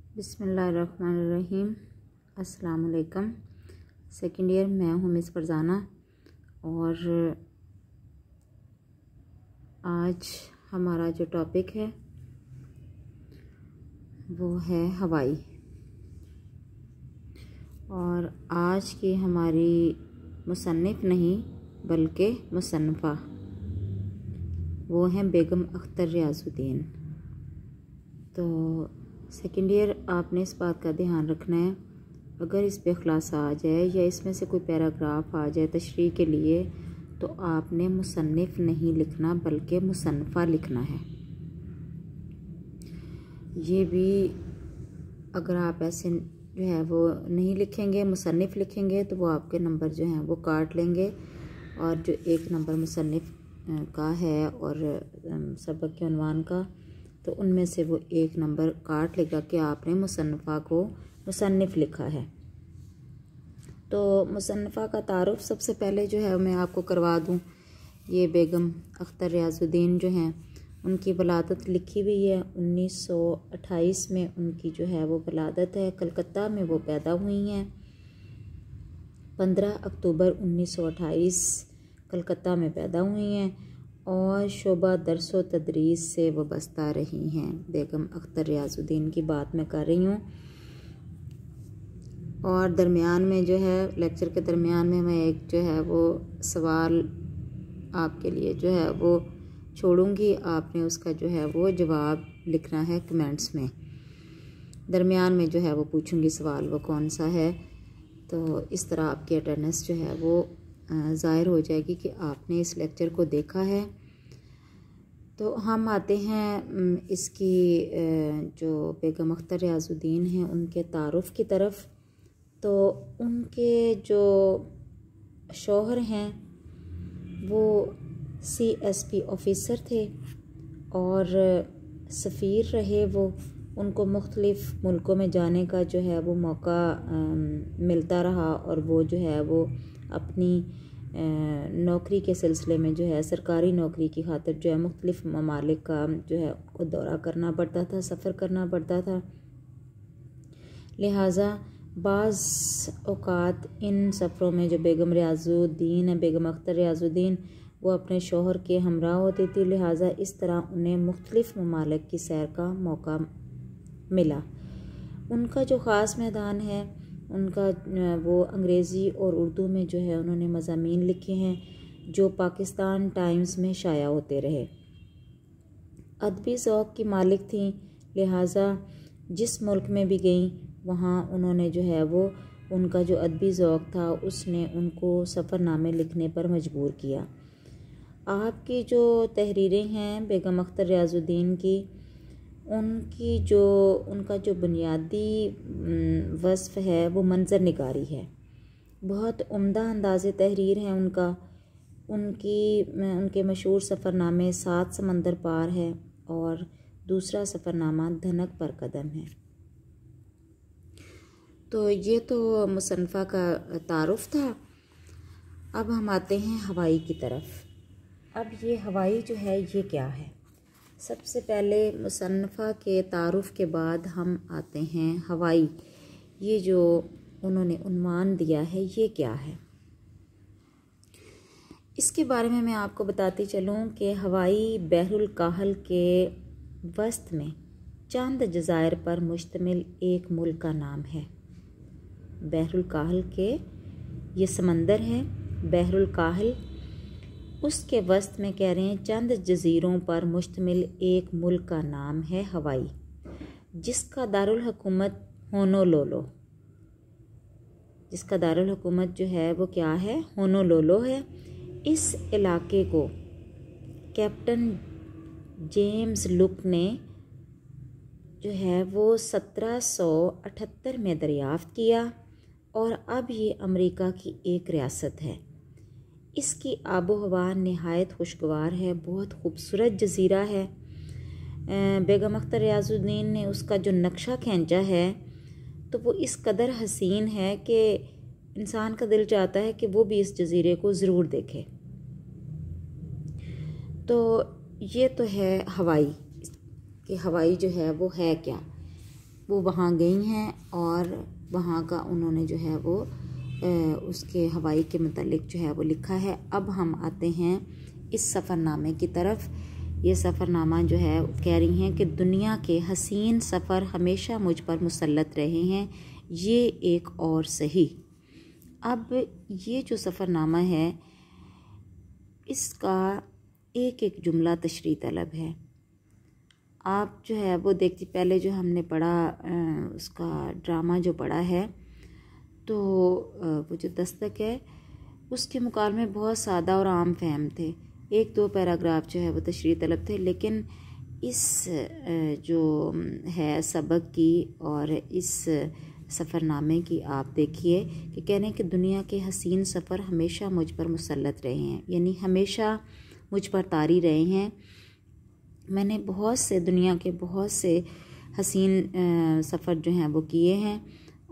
बिस्मिल्लाहिर्रहमानिर्रहीम। अस्सलाम वालेकुम। सेकेंड ईयर मैं हूँ मिस फरजाना और आज हमारा जो टॉपिक है वो है हवाई। और आज की हमारी मुसन्निफ़ नहीं बल्कि मुसन्निफ़ा वो हैं बेगम अख्तर रियाजुद्दीन। तो सेकेंड ईयर आपने इस बात का ध्यान रखना है, अगर इस पे ख़ुलासा आ जाए या इसमें से कोई पैराग्राफ आ जाए तशरीह के लिए तो आपने मुसन्निफ़ नहीं लिखना बल्कि मुसन्निफ़ा लिखना है। ये भी अगर आप ऐसे जो है वो नहीं लिखेंगे, मुसन्निफ़ लिखेंगे तो वो आपके नंबर जो हैं वो काट लेंगे। और जो एक नंबर मुसन्निफ़ का है और सबक के उन्वान का, तो उनमें से वो एक नंबर काट लेगा कि आपने मुसन्निफ़ा को मुसन्निफ़ लिखा है। तो मुसन्निफ़ा का तारुफ़ सबसे पहले जो है मैं आपको करवा दूं। ये बेगम अख्तर रियाजुद्दीन जो हैं उनकी वलादत लिखी हुई है 1928 में उनकी जो है वो वलादत है। कलकत्ता में वो पैदा हुई हैं। 15 अक्टूबर 1928 कलकत्ता में पैदा हुई हैं और शोबा दरसो तदरीस से वाबस्ता रही हैं। बेगम अख्तर रियाजुद्दीन की बात मैं कर रही हूँ। और दरमियान में जो है लेक्चर के दरमियान में मैं एक जो है वो सवाल आपके लिए जो है वो छोड़ूंगी, आपने उसका जो है वो जवाब लिखना है कमेंट्स में। दरमियान में जो है वो पूछूंगी सवाल वो कौन सा है, तो इस तरह आपकी अटेंडेंस जो है वो ज़ाहिर हो जाएगी कि आपने इस लेक्चर को देखा है। तो हम आते हैं इसकी जो बेगम अख्तर रियाजुद्दीन हैं उनके तारुफ़ की तरफ। तो उनके जो शौहर हैं वो CSP ऑफ़िसर थे और सफ़ीर रहे वो। उनको मुख्तलिफ़ मुल्कों में जाने का जो है वो मौका मिलता रहा और वो जो है वो अपनी नौकरी के सिलसिले में जो है सरकारी नौकरी की खातिर जो है मुख्तलिफ़ ममालिक का जो है उनको दौरा करना पड़ता था, सफ़र करना पड़ता था। लिहाजा बाज़ औक़ात इन सफ़रों में जो बेगम रियाजुद्दीन है, बेगम अख्तर रियाजुद्दीन, वो अपने शौहर के हमरा होती थी। लिहाजा इस तरह उन्हें मुख्तलिफ़ ममालिक की सैर का मौका मिला। उनका जो ख़ास मैदान है उनका वो अंग्रेज़ी और उर्दू में जो है उन्होंने मज़ामीन लिखे हैं जो पाकिस्तान टाइम्स में शाया होते रहे। अदबी ज़ौक़ की मालिक थी, लिहाजा जिस मुल्क में भी गईं वहाँ उन्होंने जो है वो उनका जो अदबी ज़ौक़ था उसने उनको सफ़रनामे लिखने पर मजबूर किया। आपकी जो तहरीरें हैं बेगम अख्तर रियाजुद्दीन की, उनका जो बुनियादी वस्फ़ है वो मंज़र निगारी है। बहुत उम्दा अंदाज़े तहरीर है उनका। उनके मशहूर सफ़रनामे 7 समंदर पार है और दूसरा सफ़रनामा धनक पर कदम है। तो ये तो मुसन्निफ़ा का तारुफ़ था। अब हम आते हैं हवाई की तरफ। अब ये हवाई जो है ये क्या है? सबसे पहले मुसन्निफ़ा के तारुफ़ के बाद हम आते हैं हवाई। ये जो उन्होंने उन्वान दिया है ये क्या है? इसके बारे में मैं आपको बताती चलूँ कि हवाई बहरुल काहल के वस्त में चंद जज़ायर पर मुश्तमिल एक मुल्क का नाम है। बहरुल काहल के ये समंदर है बहरुल काहल, उसके वस्त में कह रहे हैं चंद जज़ीरों पर मुश्तमिल एक मुल्क का नाम है हवाई, जिसका दारुल हुकूमत होनोलुलु, जिसका दारुल हुकूमत जो है वो क्या है? होनोलुलु है। इस इलाके को कैप्टन जेम्स लुक ने जो है वो 1778 में दरियाफ़्त किया और अब ये अमेरिका की एक रियासत है। इसकी आबो हवा नहायत खुशगवार है, बहुत खूबसूरत जज़ीरा है। बेगम अख्तर रियाजुद्दीन ने उसका जो नक्शा खींचा है तो वो इस कदर हसीन है कि इंसान का दिल चाहता है कि वो भी इस जज़ीरे को ज़रूर देखे। तो ये तो है हवाई कि हवाई जो है वो है क्या। वो वहाँ गई हैं और वहाँ का उन्होंने जो है वो उसके हवाई के मतलब जो है वो लिखा है। अब हम आते हैं इस सफ़रनामे की तरफ। ये सफ़रनामा जो है कह रही हैं कि दुनिया के हसीन सफ़र हमेशा मुझ पर मुसल्लत रहे हैं, ये एक और सही। अब ये जो सफ़रनामा है इसका एक एक जुमला तशरीह तलब है। आप जो है वो देखती, पहले जो हमने पढ़ा उसका ड्रामा जो पढ़ा है, तो वो जो दस्तक है उसके मुकाबले में बहुत सादा और आम फहम थे। एक दो पैराग्राफ जो है वो तशरीह तलब थे, लेकिन इस जो है सबक की और इस सफ़रनामे की आप देखिए कि कह रहे हैं कि दुनिया के हसीन सफ़र हमेशा मुझ पर मुसल्लत रहे हैं, यानी हमेशा मुझ पर तारी रहे हैं। मैंने बहुत से दुनिया के बहुत से हसीन सफ़र जो हैं वो किए हैं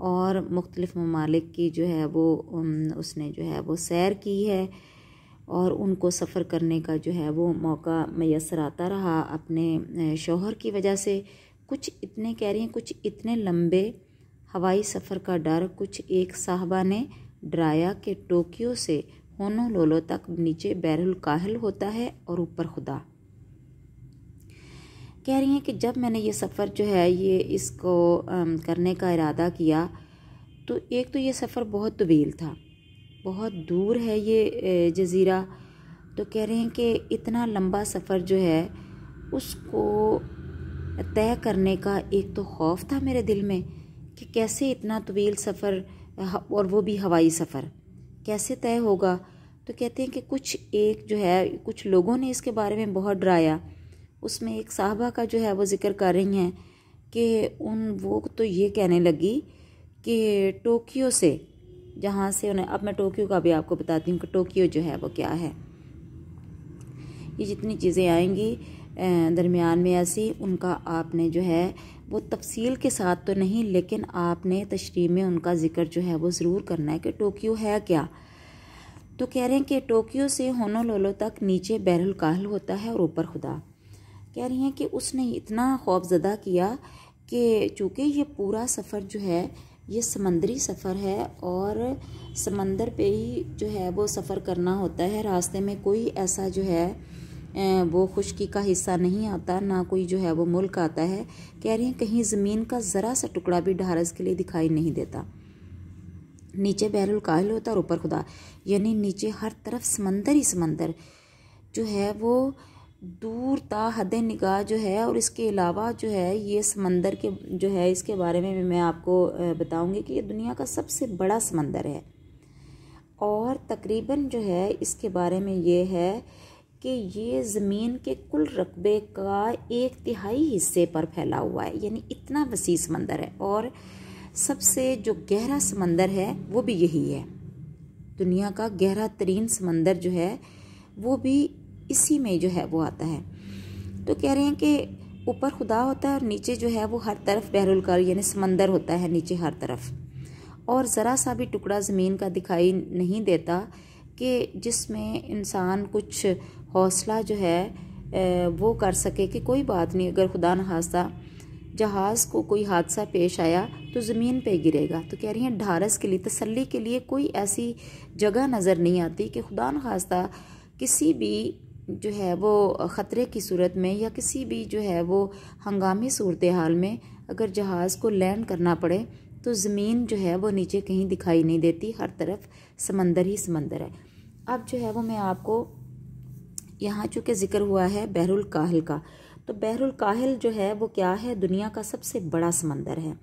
और मुख्तलिफ़ ममालिक की जो है वो उसने जो है वो सैर की है और उनको सफ़र करने का जो है वो मौका मैसर आता रहा अपने शौहर की वजह से। कुछ इतने कह रही हैं, कुछ इतने लंबे हवाई सफ़र का डर कुछ एक साहबा ने डराया कि टोक्यो से होनोलुलु तक नीचे बैरुल काहिल होता है और ऊपर खुदा। कह रही हैं कि जब मैंने ये सफ़र जो है ये इसको करने का इरादा किया तो एक तो ये सफ़र बहुत तवील था, बहुत दूर है ये जज़ीरा। तो कह रहे हैं कि इतना लंबा सफ़र जो है उसको तय करने का एक तो खौफ था मेरे दिल में कि कैसे इतना तवील सफ़र और वो भी हवाई सफ़र कैसे तय होगा। तो कहते हैं कि कुछ एक जो है कुछ लोगों ने इसके बारे में बहुत डराया। उसमें एक साहबा का जो है वो ज़िक्र कर रही हैं कि वो तो ये कहने लगी कि टोक्यो से, जहाँ से उन्हें, अब मैं टोक्यो का भी आपको बताती हूँ कि टोक्यो जो है वो क्या है। ये जितनी चीज़ें आएंगी दरमियान में ऐसी, उनका आपने जो है वो तफसील के साथ तो नहीं, लेकिन आपने तशरीह में उनका ज़िक्र जो है वो ज़रूर करना है कि टोक्यो है क्या। तो कह रहे हैं कि टोक्यो से होनोलुलु तक नीचे बैरुल काहिल होता है और ऊपर खुदा। कह रही हैं कि उसने इतना खौफज़दा किया कि चूँकि ये पूरा सफ़र जो है ये समंदरी सफ़र है और समंदर पे ही जो है वो सफ़र करना होता है, रास्ते में कोई ऐसा जो है वो खुश्की का हिस्सा नहीं आता, ना कोई जो है वो मुल्क आता है। कह रही हैं कहीं ज़मीन का ज़रा सा टुकड़ा भी ढारस के लिए दिखाई नहीं देता। नीचे बैरुल काहिल होता और ऊपर खुदा, यानी नीचे हर तरफ समंदर ही समंदर जो है वो दूर ता हद निगाह जो है। और इसके अलावा जो है ये समंदर के जो है इसके बारे में मैं आपको बताऊंगी कि ये दुनिया का सबसे बड़ा समंदर है और तकरीबन जो है इसके बारे में ये है कि ये ज़मीन के कुल रकबे का 1/3 हिस्से पर फैला हुआ है, यानी इतना वसी समंदर है। और सबसे जो गहरा समंदर है वो भी यही है, दुनिया का गहरा तरीन समंदर जो है वो भी इसी में जो है वो आता है। तो कह रहे हैं कि ऊपर खुदा होता है और नीचे जो है वो हर तरफ बैरुल काहिल यानी समंदर होता है नीचे हर तरफ, और ज़रा सा भी टुकड़ा ज़मीन का दिखाई नहीं देता कि जिसमें इंसान कुछ हौसला जो है वो कर सके कि कोई बात नहीं, अगर खुदा न खास्ता जहाज़ को कोई हादसा पेश आया तो ज़मीन पे गिरेगा। तो कह रही हैं ढारस के लिए, तसल्ली के लिए कोई ऐसी जगह नज़र नहीं आती कि खुदा न खास्ता किसी भी जो है वो ख़तरे की सूरत में या किसी भी जो है वो हंगामी सूरत हाल में अगर जहाज़ को लैंड करना पड़े तो ज़मीन जो है वो नीचे कहीं दिखाई नहीं देती, हर तरफ समंदर ही समंदर है। अब जो है वो मैं आपको यहाँ चूँकि ज़िक्र हुआ है बैरुल काहिल का, तो बैरुल काहिल जो है वो क्या है, दुनिया का सबसे बड़ा समंदर है।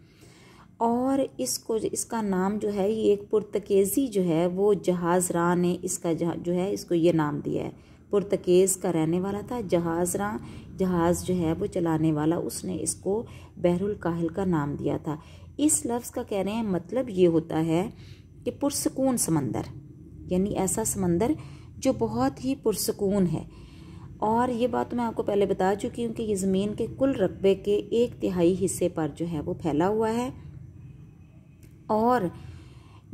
और इसका नाम जो है ये एक पुर्तगीज़ी जो है वो जहाज़रां ने इसका जो है इसको ये नाम दिया है। पुर्तगीज़ का रहने वाला था, जहाज़रां जहाज़ जो है वो चलाने वाला, उसने इसको बैरुल काहिल का नाम दिया था। इस लफ्ज़ का कह रहे हैं मतलब ये होता है कि पुरसकून समंदर, यानी ऐसा समंदर जो बहुत ही पुरसकून है। और ये बात तो मैं आपको पहले बता चुकी हूँ कि ये ज़मीन के कुल रकबे के 1/3 हिस्से पर जो है वो फैला हुआ है। और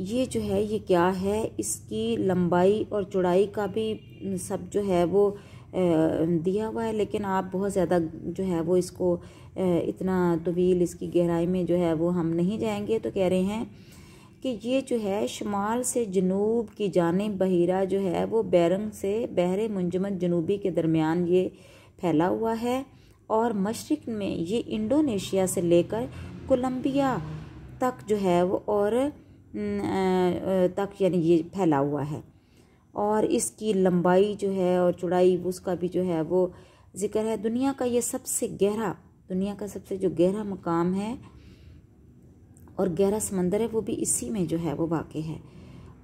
ये जो है ये क्या है, इसकी लंबाई और चौड़ाई का भी सब जो है वो दिया हुआ है, लेकिन आप बहुत ज़्यादा जो है वो इसको इतना तवील इसकी गहराई में जो है वो हम नहीं जाएंगे। तो कह रहे हैं कि ये जो है शुमाल से जनूब की जानिब बहीरा जो है वो बैरंग से बहरे मुंजमद जनूबी के दरमियान ये फैला हुआ है, और मशरिक में ये इंडोनेशिया से लेकर कोलंबिया तक जो है वो और तक यानी ये फैला हुआ है। और इसकी लंबाई जो है और चौड़ाई उसका भी जो है वो जिक्र है। दुनिया का सबसे जो गहरा मकाम है और गहरा समंदर है वो भी इसी में जो है वो वाक़ है।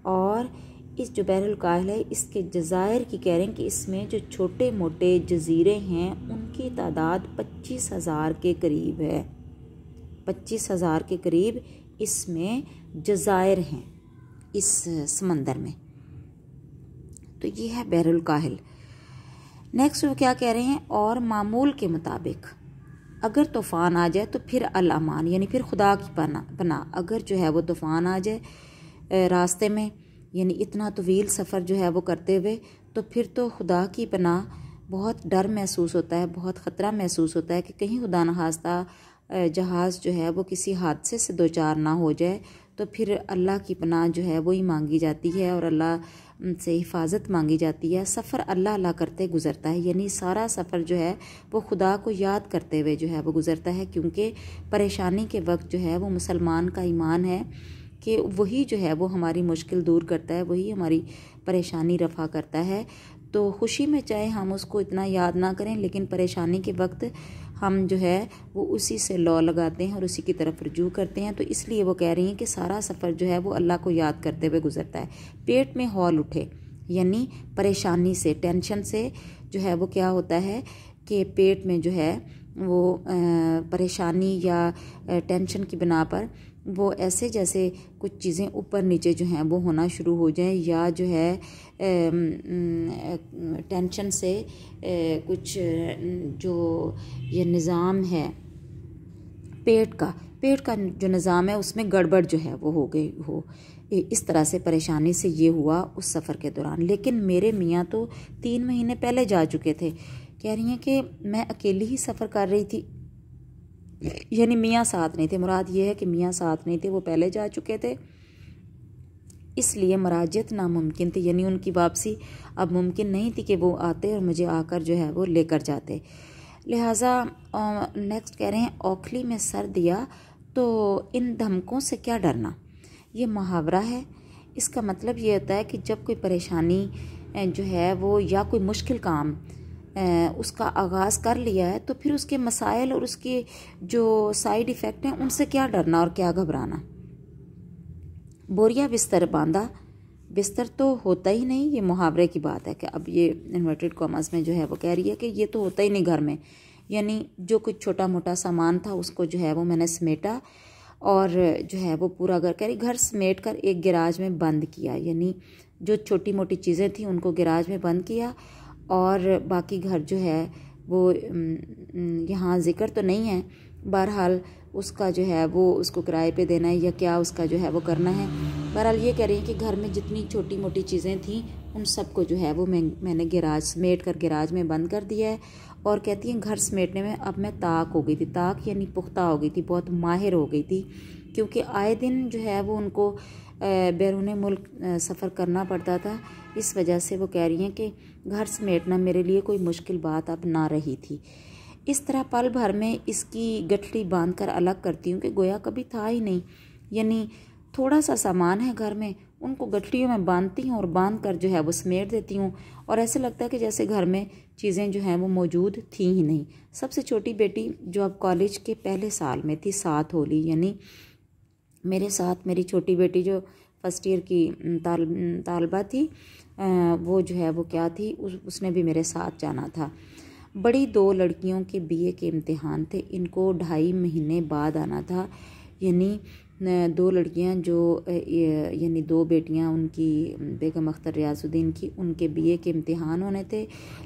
और इस जो बहरुल काहिल है इसके जज़ायर की कह रहे हैं कि इसमें जो छोटे मोटे जजीरे हैं उनकी तादाद 25,000 के करीब है। 25,000 के करीब इसमें जज़ायर हैं इस समंदर में। तो ये है बहरुल काहिल। नेक्स्ट वो क्या कह रहे हैं, और मामूल के मुताबिक अगर तूफ़ान आ जाए तो फिर अल अमान यानी फिर खुदा की पनाह। अगर जो है वो तूफ़ान आ जाए रास्ते में यानी इतना तवील सफ़र जो है वो करते हुए, तो फिर तो खुदा की पनाह। बहुत डर महसूस होता है, बहुत ख़तरा महसूस होता है कि कहीं खुदा न खास्ता जहाज़ जो है वो किसी हादसे से दो चार ना हो जाए। तो फिर अल्लाह की पनाह जो है वो ही मांगी जाती है और अल्लाह से हिफाजत मांगी जाती है। सफ़र अल्लाह अल्लाह करते गुज़रता है, यानी सारा सफ़र जो है वो खुदा को याद करते हुए जो है वो गुज़रता है, क्योंकि परेशानी के वक्त जो है वो मुसलमान का ईमान है कि वही जो है वो हमारी मुश्किल दूर करता है, वही हमारी परेशानी रफ़ा करता है। तो खुशी में चाहे हम उसको इतना याद ना करें, लेकिन परेशानी के वक्त हम जो है वो उसी से लौ लगाते हैं और उसी की तरफ रुजू करते हैं। तो इसलिए वो कह रही हैं कि सारा सफ़र जो है वो अल्लाह को याद करते हुए गुजरता है। पेट में हौल उठे यानी परेशानी से, टेंशन से जो है वो क्या होता है कि पेट में जो है वो परेशानी या टेंशन की बिना पर वो ऐसे जैसे कुछ चीज़ें ऊपर नीचे जो हैं वो होना शुरू हो जाएं, या जो है टेंशन से कुछ जो ये निज़ाम है पेट का जो निज़ाम है उसमें गड़बड़ जो है वो हो गई हो। इस तरह से परेशानी से ये हुआ उस सफ़र के दौरान। लेकिन मेरे मियाँ तो 3 महीने पहले जा चुके थे। कह रही हैं कि मैं अकेली ही सफ़र कर रही थी, यानी मियाँ साथ नहीं थे। मुराद ये है कि मियाँ साथ नहीं थे, वो पहले जा चुके थे, इसलिए मराजियत नामुमकिन थी, यानी उनकी वापसी अब मुमकिन नहीं थी कि वो आते और मुझे आकर जो है वो लेकर जाते। लिहाजा नेक्स्ट कह रहे हैं, औखली में सर दिया तो इन धमकों से क्या डरना। ये मुहावरा है। इसका मतलब ये होता है कि जब कोई परेशानी जो है वो या कोई मुश्किल काम उसका आगाज़ कर लिया है तो फिर उसके मसाइल और उसके जो साइड इफ़ेक्ट हैं उनसे क्या डरना और क्या घबराना। बोरिया बिस्तर बांधा, बिस्तर तो होता ही नहीं। ये मुहावरे की बात है कि अब ये इन्वर्टेड कॉमर्स में जो है वो कह रही है कि ये तो होता ही नहीं घर में, यानी जो कुछ छोटा मोटा सामान था उसको जो है वो मैंने समेटा और जो है वो पूरा घर समेट कर एक गैराज में बंद किया, यानी जो छोटी मोटी चीज़ें थी उनको गैराज में बंद किया और बाकी घर जो है वो यहाँ ज़िक्र तो नहीं है, बहरहाल उसका जो है वो उसको किराए पे देना है या क्या उसका जो है वो करना है। बहरहाल ये कह रही हैं कि घर में जितनी छोटी मोटी चीज़ें थी उन सबको जो है वो मैंने गैराज समेट कर गैराज में बंद कर दिया है। और कहती हैं घर समेटने में अब मैं ताक हो गई थी, ताक यानी पुख्ता हो गई थी, बहुत माहिर हो गई थी, क्योंकि आए दिन जो है वो उनको बैरून मुल्क सफ़र करना पड़ता था। इस वजह से वो कह रही हैं कि घर समेटना मेरे लिए कोई मुश्किल बात अब ना रही थी। इस तरह पल भर में इसकी गठड़ी बांध कर अलग करती हूँ कि गोया कभी था ही नहीं, यानी थोड़ा सा सामान है घर में, उनको गठड़ियों में बांधती हूँ और बांध कर जो है वो समेट देती हूँ और ऐसे लगता है कि जैसे घर में चीज़ें जो हैं वो मौजूद थी ही नहीं। सबसे छोटी बेटी जो अब कॉलेज के पहले साल में थी, 7 होली, यानी मेरे साथ मेरी छोटी बेटी जो फर्स्ट ईयर की तालबा थी वो जो है वो क्या थी, उसने भी मेरे साथ जाना था। बड़ी 2 लड़कियों के बीए के इम्तिहान थे, इनको 2.5 महीने बाद आना था, यानी 2 लड़कियां जो यानी 2 बेटियां उनकी बेगम अख्तर रियाजुद्दीन की, उनके बीए के इम्तिहान होने थे,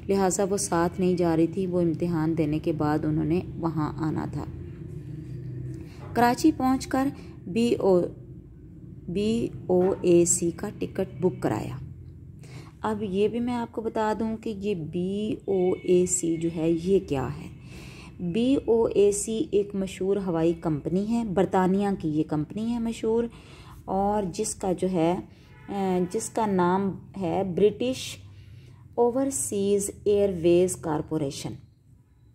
लिहाजा वो साथ नहीं जा रही थी। वो इम्तिहान देने के बाद उन्होंने वहां आना था। कराची पहुंचकर BOAC का टिकट बुक कराया। अब ये भी मैं आपको बता दूं कि ये BOAC जो है ये क्या है। BOAC एक मशहूर हवाई कंपनी है, बरतानिया की ये कंपनी है मशहूर, और जिसका जो है जिसका नाम है ब्रिटिश ओवरसीज़ एयरवेज़ कॉरपोरेशन।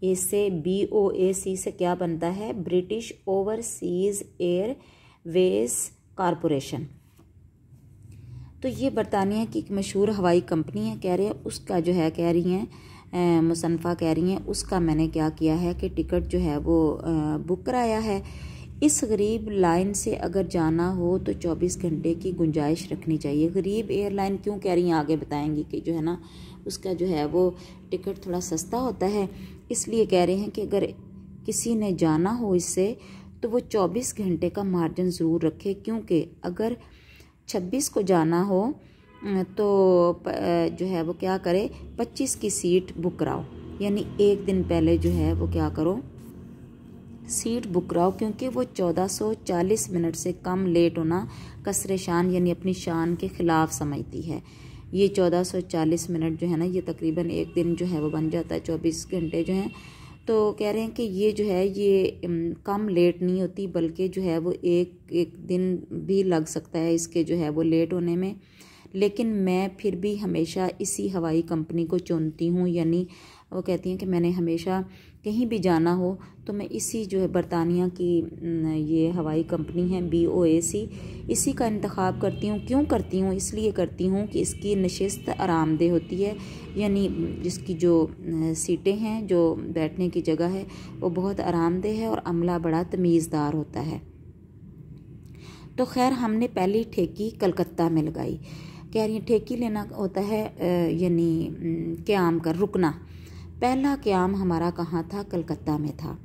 इससे BOAC से क्या बनता है, ब्रिटिश ओवरसीज़ एयरवेज़ कॉरपोरेशन। तो ये बरतानिया की एक मशहूर हवाई कंपनी है। कह रहे हैं उसका जो है, कह रही हैं मुसन्फ़ा कह रही हैं उसका मैंने क्या किया है कि टिकट जो है वो बुक कराया है। इस गरीब लाइन से अगर जाना हो तो 24 घंटे की गुंजाइश रखनी चाहिए। गरीब एयरलाइन क्यों कह रही हैं आगे बताएंगी कि जो है ना उसका जो है वो टिकट थोड़ा सस्ता होता है, इसलिए कह रहे हैं कि अगर किसी ने जाना हो इससे तो वो 24 घंटे का मार्जिन ज़रूर रखे, क्योंकि अगर 26 को जाना हो तो जो है वो क्या करे, 25 की सीट बुक कराओ, यानी एक दिन पहले जो है वो क्या करो, सीट बुक कराओ, क्योंकि वो 1440 मिनट से कम लेट होना कसरे शान यानी अपनी शान के ख़िलाफ़ समझती है। ये 1440 मिनट जो है ना ये तकरीबन एक दिन जो है वो बन जाता है, 24 घंटे जो हैं। तो कह रहे हैं कि ये जो है ये कम लेट नहीं होती, बल्कि जो है वो एक दिन भी लग सकता है इसके जो है वो लेट होने में। लेकिन मैं फिर भी हमेशा इसी हवाई कंपनी को चुनती हूँ, यानी वो कहती हैं कि मैंने हमेशा कहीं भी जाना हो तो मैं इसी जो है बरतानिया की ये हवाई कंपनी है BOAC, इसी का इंतखाब करती हूँ। क्यों करती हूँ, इसलिए करती हूँ कि इसकी नशिस्त आरामदेह होती है, यानी जिसकी जो सीटें हैं, जो बैठने की जगह है वो बहुत आरामदेह है और अमला बड़ा तमीज़दार होता है। तो खैर हमने पहली ठेकी कलकत्ता में लगाई। कह रही ठेकी लेना होता है यानी क़याम कर रुकना। पहला क़याम हमारा कहाँ था, कलकत्ता में था,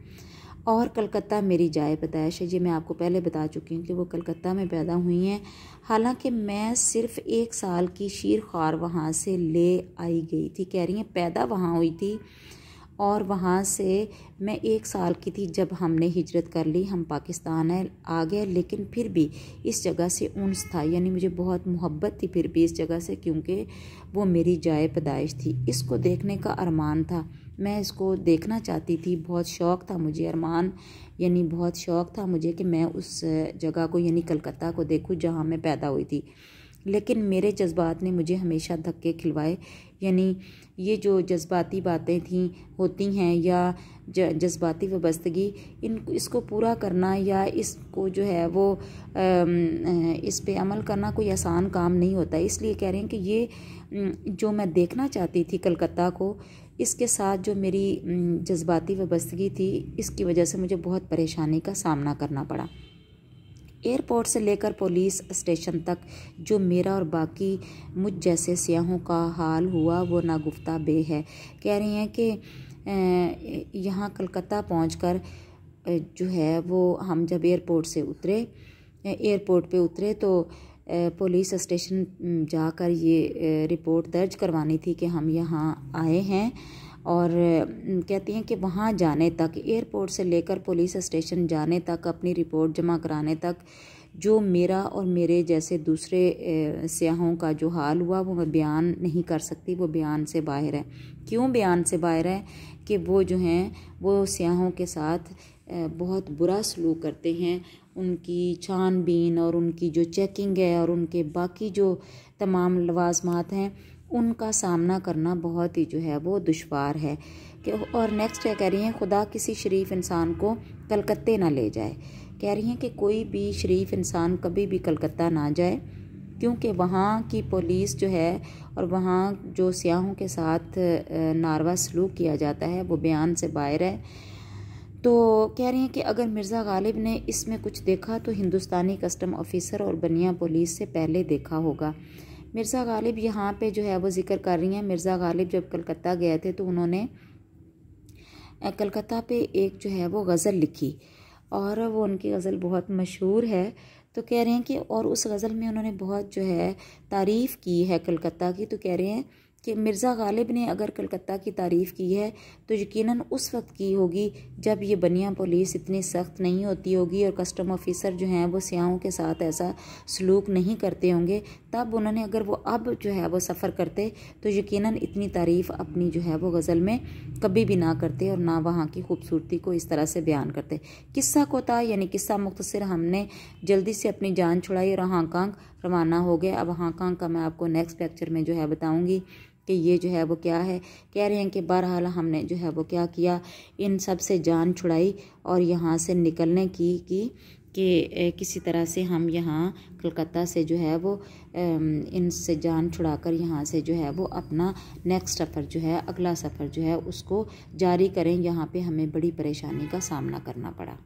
और कलकत्ता मेरी जाए पैदाइश है। ये मैं आपको पहले बता चुकी हूँ कि वो कलकत्ता में पैदा हुई हैं। हालांकि मैं सिर्फ़ 1 साल की शीर ख्वार वहाँ से ले आई गई थी। कह रही हैं पैदा वहाँ हुई थी और वहाँ से मैं 1 साल की थी जब हमने हिजरत कर ली, हम पाकिस्तान आ गए। लेकिन फिर भी इस जगह से उन्स था, यानी मुझे बहुत मोहब्बत थी फिर भी इस जगह से, क्योंकि वो मेरी जाए पैदाइश थी। इसको देखने का अरमान था, मैं इसको देखना चाहती थी, बहुत शौक़ था मुझे, अरमान यानी बहुत शौक़ था मुझे कि मैं उस जगह को यानी कलकत्ता को देखूँ जहाँ मैं पैदा हुई थी। लेकिन मेरे जज्बात ने मुझे हमेशा धक्के खिलवाए, यानी ये जो जज्बाती बातें थी होती हैं या जज्बाती वाबस्तगी, इसको पूरा करना या इसको जो है वो इस पे अमल करना कोई आसान काम नहीं होता। इसलिए कह रहे हैं कि ये जो मैं देखना चाहती थी कलकत्ता को, इसके साथ जो मेरी जज्बाती वाबस्तगी थी, इसकी वजह से मुझे बहुत परेशानी का सामना करना पड़ा। एयरपोर्ट से लेकर पुलिस स्टेशन तक जो मेरा और बाकी मुझ जैसे सियाहों का हाल हुआ वो नागुफ्ता बे है। कह रही हैं कि यहाँ कलकत्ता पहुंचकर जो है वो हम जब एयरपोर्ट पे उतरे तो पुलिस स्टेशन जाकर ये रिपोर्ट दर्ज करवानी थी कि हम यहाँ आए हैं। और कहती हैं कि वहाँ जाने तक, एयरपोर्ट से लेकर पुलिस स्टेशन जाने तक, अपनी रिपोर्ट जमा कराने तक जो मेरा और मेरे जैसे दूसरे सियाहों का जो हाल हुआ वो मैं बयान नहीं कर सकती, वो बयान से बाहर है। क्यों बयान से बाहर है कि वो जो हैं वो सियाहों के साथ बहुत बुरा सलूक करते हैं। उनकी छानबीन और उनकी जो चेकिंग है और उनके बाकी जो तमाम लवाजमात हैं उनका सामना करना बहुत ही जो है वो दुश्वार है। कि और नेक्स्ट क्या कह रही हैं, खुदा किसी शरीफ इंसान को कलकत्ते ना ले जाए। कह रही हैं कि कोई भी शरीफ इंसान कभी भी कलकत्ता ना जाए, क्योंकि वहाँ की पुलिस जो है और वहाँ जो सियाहों के साथ नारवा सलूक किया जाता है वो बयान से बाहर है। तो कह रही हैं कि अगर मिर्ज़ा गालिब ने इसमें कुछ देखा तो हिंदुस्तानी कस्टम ऑफिसर और बनिया पुलिस से पहले देखा होगा। मिर्ज़ा गालिब यहाँ पे जो है वो ज़िक्र कर रही हैं, मिर्ज़ा गालिब जब कलकत्ता गए थे तो उन्होंने कलकत्ता पे एक जो है वो गज़ल लिखी और वो उनकी गज़ल बहुत मशहूर है। तो कह रहे हैं कि और उस गज़ल में उन्होंने बहुत जो है तारीफ़ की है कलकत्ता की। तो कह रहे हैं कि मिर्ज़ा गालिब ने अगर कलकत्ता की तारीफ़ की है तो यकीनन उस वक्त की होगी जब ये बनिया पुलिस इतनी सख्त नहीं होती होगी और कस्टम ऑफिसर जो हैं वो सियाहों के साथ ऐसा सलूक नहीं करते होंगे। तब उन्होंने, अगर वो अब जो है वो सफ़र करते तो यकीनन इतनी तारीफ़ अपनी जो है वो गज़ल में कभी भी ना करते और ना वहाँ की खूबसूरती को इस तरह से बयान करते। किस्सा कोता यानी किस्सा मुख्तसर हमने जल्दी से अपनी जान छुड़ाई और हांगकांग रवाना हो गए। अब हांगकांग का मैं आपको नेक्स्ट लेक्चर में जो है बताऊँगी कि ये जो है वो क्या है। कह रहे हैं कि बहरहाल हमने जो है वो क्या किया, इन सब से जान छुड़ाई और यहाँ से निकलने की कि किसी तरह से हम यहाँ कलकत्ता से जो है वो इनसे जान छुड़ाकर यहाँ से जो है वो अपना नेक्स्ट सफ़र जो है, अगला सफ़र जो है उसको जारी करें। यहाँ पे हमें बड़ी परेशानी का सामना करना पड़ा।